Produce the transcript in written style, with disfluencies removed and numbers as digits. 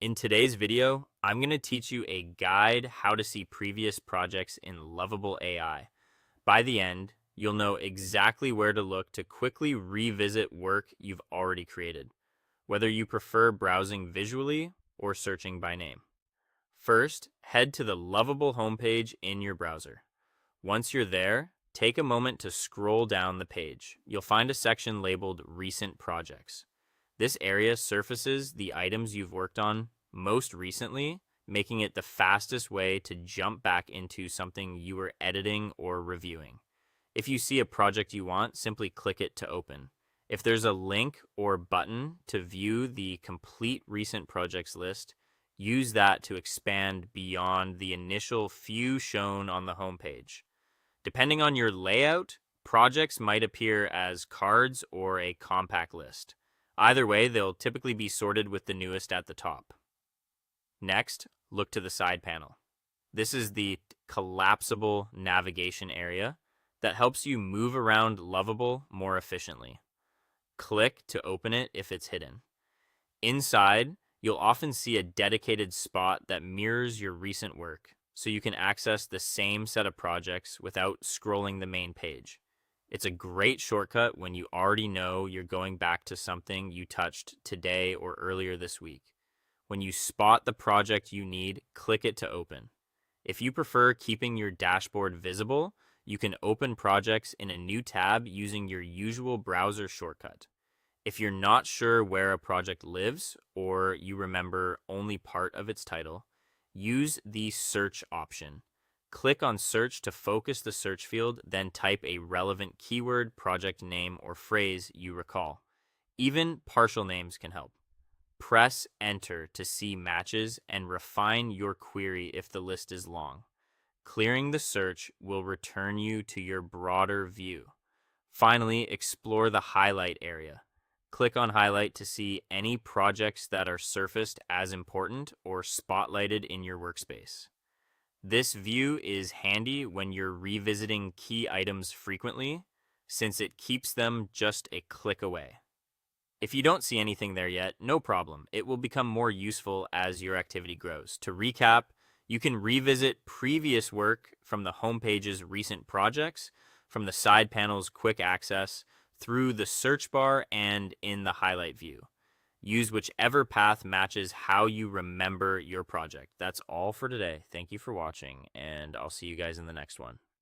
In today's video, I'm going to teach you a guide how to see previous projects in Lovable AI. By the end, you'll know exactly where to look to quickly revisit work you've already created, whether you prefer browsing visually or searching by name. First, head to the Lovable homepage in your browser. Once you're there, take a moment to scroll down the page. You'll find a section labeled Recent Projects. This area surfaces the items you've worked on most recently, making it the fastest way to jump back into something you were editing or reviewing. If you see a project you want, simply click it to open. If there's a link or button to view the complete recent projects list, use that to expand beyond the initial few shown on the homepage. Depending on your layout, projects might appear as cards or a compact list. Either way, they'll typically be sorted with the newest at the top. Next, look to the side panel. This is the collapsible navigation area that helps you move around Lovable more efficiently. Click to open it if it's hidden. Inside, you'll often see a dedicated spot that mirrors your recent work, so you can access the same set of projects without scrolling the main page. It's a great shortcut when you already know you're going back to something you touched today or earlier this week. When you spot the project you need, click it to open. If you prefer keeping your dashboard visible, you can open projects in a new tab using your usual browser shortcut. If you're not sure where a project lives or you remember only part of its title, use the search option. Click on search to focus the search field, then type a relevant keyword, project name, or phrase you recall. Even partial names can help. Press enter to see matches and refine your query if the list is long. Clearing the search will return you to your broader view. Finally, explore the highlight area. Click on highlight to see any projects that are surfaced as important or spotlighted in your workspace. This view is handy when you're revisiting key items frequently, since it keeps them just a click away. If you don't see anything there yet, no problem. It will become more useful as your activity grows. To recap, you can revisit previous work from the homepage's recent projects, from the side panel's quick access, through the search bar and in the highlight view. Use whichever path matches how you remember your project. That's all for today. Thank you for watching, and I'll see you guys in the next one.